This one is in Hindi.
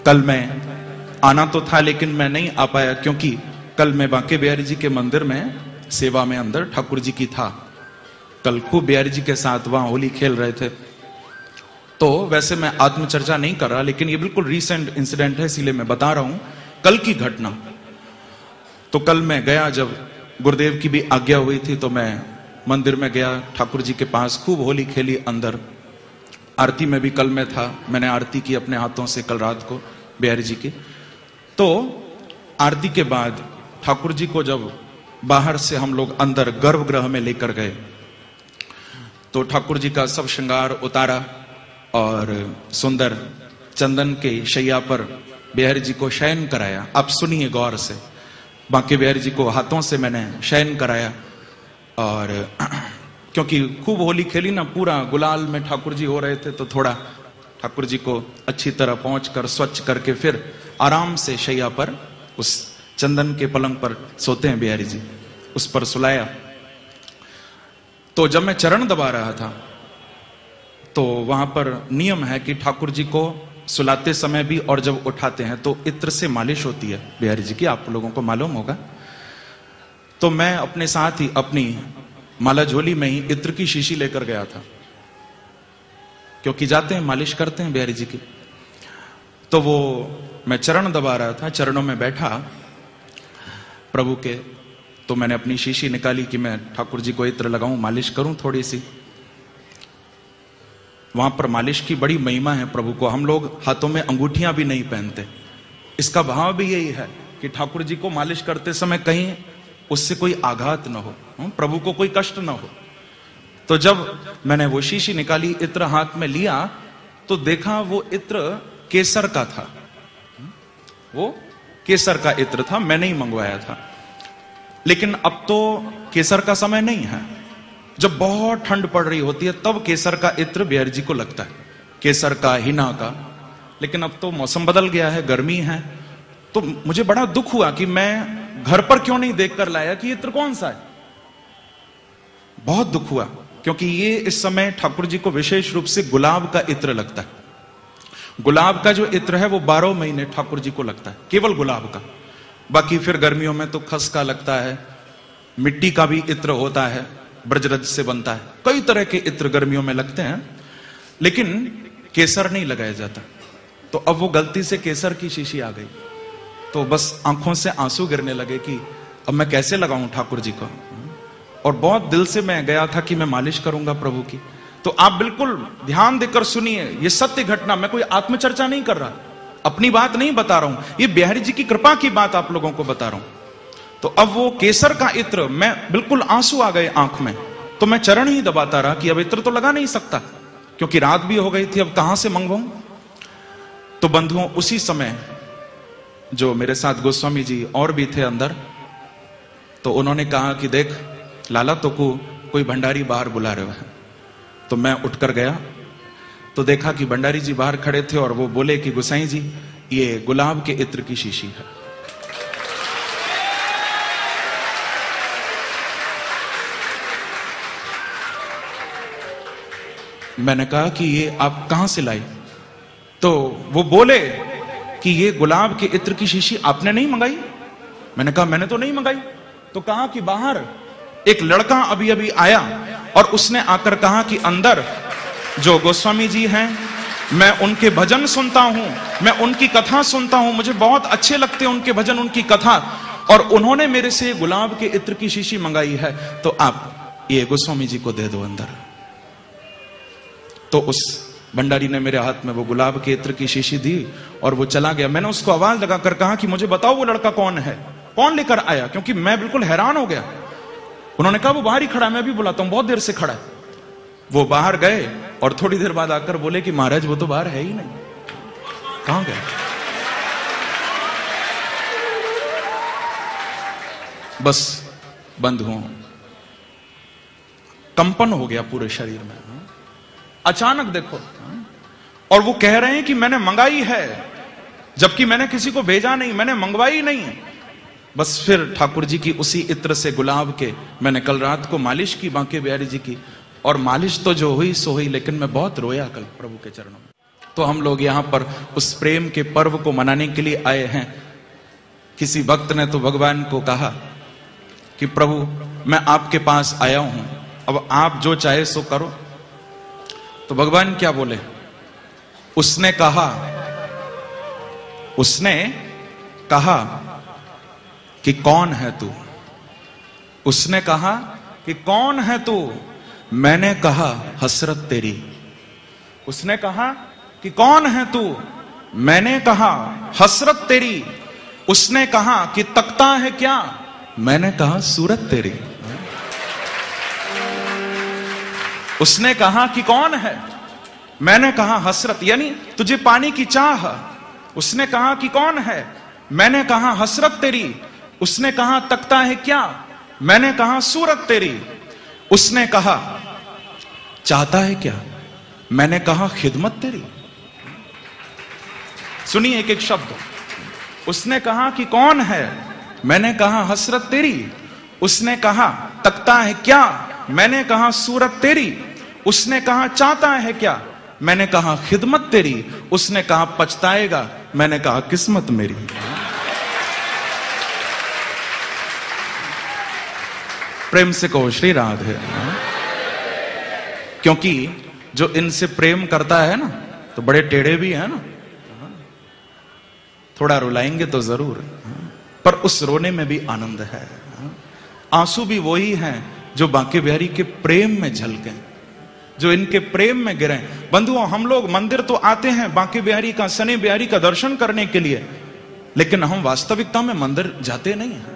कल मैं आना तो था लेकिन मैं नहीं आ पाया, क्योंकि कल मैं बांके बिहारी जी के मंदिर में सेवा में अंदर ठाकुर जी की था। कल खूब बिहारी जी के साथ वहां होली खेल रहे थे। तो वैसे मैं आत्मचर्चा नहीं कर रहा, लेकिन ये बिल्कुल रीसेंट इंसिडेंट है, इसीलिए मैं बता रहा हूं कल की घटना। तो कल मैं गया, जब गुरुदेव की भी आज्ञा हुई थी तो मैं मंदिर में गया, ठाकुर जी के पास खूब होली खेली अंदर। आरती में भी कल मैं था, मैंने आरती की अपने हाथों से कल रात को बिहारी जी की। तो आरती के बाद ठाकुर जी को जब बाहर से हम लोग अंदर गर्भगृह में लेकर गए तो ठाकुर जी का सब श्रृंगार उतारा और सुंदर चंदन के शैया पर बिहारी जी को शयन कराया। आप सुनिए गौर से, बांके बिहारी जी को हाथों से मैंने शयन कराया। और क्योंकि खूब होली खेली ना, पूरा गुलाल में ठाकुर जी हो रहे थे, तो थोड़ा ठाकुर जी को अच्छी तरह पहुंचकर स्वच्छ करके फिर आराम से शैया पर, उस चंदन के पलंग पर सोते हैं बिहारी जी, उस पर सुलाया। तो जब मैं चरण दबा रहा था तो वहां पर नियम है कि ठाकुर जी को सुलाते समय भी और जब उठाते हैं तो इत्र से मालिश होती है बिहारी जी की, आप लोगों को मालूम होगा। तो मैं अपने साथ ही अपनी माला झोली में ही इत्र की शीशी लेकर गया था, क्योंकि जाते हैं मालिश करते हैं बिहारी जी की। तो वो मैं चरण दबा रहा था, चरणों में बैठा प्रभु के, तो मैंने अपनी शीशी निकाली कि मैं ठाकुर जी को इत्र लगाऊं, मालिश करूं थोड़ी सी। वहां पर मालिश की बड़ी महिमा है प्रभु को। हम लोग हाथों में अंगूठियां भी नहीं पहनते, इसका भाव भी यही है कि ठाकुर जी को मालिश करते समय कहीं उससे कोई आघात न हो, प्रभु को कोई कष्ट न हो। तो जब मैंने वो शीशी निकाली, इत्र हाथ में लिया, तो देखा वो इत्र केसर का था। वो केसर का इत्र था, मैंने ही मंगवाया था। लेकिन अब तो केसर का समय नहीं है, जब बहुत ठंड पड़ रही होती है तब केसर का इत्र बिहारी जी को लगता है, केसर का, हिना का। लेकिन अब तो मौसम बदल गया है, गर्मी है। तो मुझे बड़ा दुख हुआ कि मैं घर पर क्यों नहीं देखकर लाया कि इत्र कौन सा है। बहुत दुख हुआ, क्योंकि ये इस समय ठाकुर जी को विशेष रूप से गुलाब का इत्र लगता है। गुलाब का जो इत्र है वो 12 महीने ठाकुर जी को लगता है, केवल गुलाब का। बाकी फिर गर्मियों में तो खस का लगता है, मिट्टी का भी इत्र होता है, ब्रजरज से बनता है, कई तरह के इत्र गर्मियों में लगते हैं, लेकिन केसर नहीं लगाया जाता। तो अब वो गलती से केसर की शीशी आ गई, तो बस आंखों से आंसू गिरने लगे कि अब मैं कैसे लगाऊं ठाकुर जी को। और बहुत दिल से मैं गया था कि मैं मालिश करूंगा प्रभु की। तो आप बिल्कुल ध्यान देकर सुनिए, ये सत्य घटना, मैं कोई आत्मचर्चा नहीं कर रहा, अपनी बात नहीं बता रहा हूं, ये बिहारी जी की कृपा की बात आप लोगों को बता रहा हूं। तो अब वो केसर का इत्र, मैं बिल्कुल आंसू आ गए आंख में, तो मैं चरण ही दबाता रहा कि अब इत्र तो लगा नहीं सकता, क्योंकि रात भी हो गई थी, अब कहां से मंगवाऊं। तो बंधुओं, उसी समय जो मेरे साथ गोस्वामी जी और भी थे अंदर, तो उन्होंने कहा कि देख लाला, तो कोई भंडारी बाहर बुला रहे हैं। तो मैं उठकर गया तो देखा कि भंडारी जी बाहर खड़े थे और वो बोले कि गोसाई जी, ये गुलाब के इत्र की शीशी है। मैंने कहा कि ये आप कहां से लाई? तो वो बोले कि ये गुलाब के इत्र की शीशी आपने नहीं मंगाई? मैंने कहा मैंने तो नहीं मंगाई। तो कहा कि बाहर एक लड़का अभी अभी आया और उसने आकर कहा कि अंदर जो गोस्वामी जी हैं, मैं उनके भजन सुनता हूं, मैं उनकी कथा सुनता हूं, मुझे बहुत अच्छे लगते हैं उनके भजन, उनकी कथा, और उन्होंने मेरे से गुलाब के इत्र की शीशी मंगाई है, तो आप ये गोस्वामी जी को दे दो अंदर। तो उस भंडारी ने मेरे हाथ में वो गुलाब के इत्र की शीशी दी और वो चला गया। मैंने उसको आवाज लगाकर कहा कि मुझे बताओ वो लड़का कौन है, कौन लेकर आया, क्योंकि मैं बिल्कुल हैरान हो गया। उन्होंने कहा वो बाहर ही खड़ा है, मैं भी बुलाता हूं, बहुत देर से खड़ा है। वो बाहर गए और थोड़ी देर बाद आकर बोले कि महाराज वो तो बाहर है ही नहीं, कहां गए? बस बंद हुआ, कंपन हो गया पूरे शरीर में अचानक, देखो। और वो कह रहे हैं कि मैंने मंगाई है, जबकि मैंने किसी को भेजा नहीं, मैंने मंगवाई नहीं। बस फिर ठाकुर जी की उसी इत्र से गुलाब के मैंने कल रात को मालिश की बांके बिहारी जी की, और मालिश तो जो हुई सो हुई, लेकिन मैं बहुत रोया कल प्रभु के चरणों में। तो हम लोग यहां पर उस प्रेम के पर्व को मनाने के लिए आए हैं। किसी भक्त ने तो भगवान को कहा कि प्रभु मैं आपके पास आया हूं, अब आप जो चाहे सो करो। तो भगवान क्या बोले? उसने कहा कि कौन है तू? उसने कहा कि कौन है तू? मैंने कहा हसरत तेरी। उसने कहा कि कौन है तू? मैंने कहा हसरत तेरी। उसने कहा कि तकता है क्या? मैंने कहा सूरत तेरी। उसने कहा कि कौन है? मैंने कहा हसरत, यानी तुझे पाने की चाह। उसने कहा कि कौन है? मैंने कहा हसरत तेरी। उसने कहा तकता है क्या? मैंने कहा सूरत तेरी। उसने कहा चाहता है क्या? मैंने कहा खिदमत तेरी। सुनिए एक एक शब्द। उसने कहा कि कौन है? मैंने कहा हसरत तेरी। उसने कहा तकता है क्या? मैंने कहा सूरत तेरी। उसने कहा चाहता है क्या? मैंने कहा खिदमत तेरी। उसने कहा पछताएगा। मैंने कहा किस्मत मेरी। प्रेम से कहो श्री राधे। क्योंकि जो इनसे प्रेम करता है ना, तो बड़े टेढ़े भी है ना, थोड़ा रुलाएंगे तो जरूर, पर उस रोने में भी आनंद है। आंसू भी वही हैं जो बांके बिहारी के प्रेम में झलके, जो इनके प्रेम में गिरे। बंधुओं, हम लोग मंदिर तो आते हैं बांके बिहारी का, सने बिहारी का दर्शन करने के लिए, लेकिन हम वास्तविकता में मंदिर जाते नहीं हैं।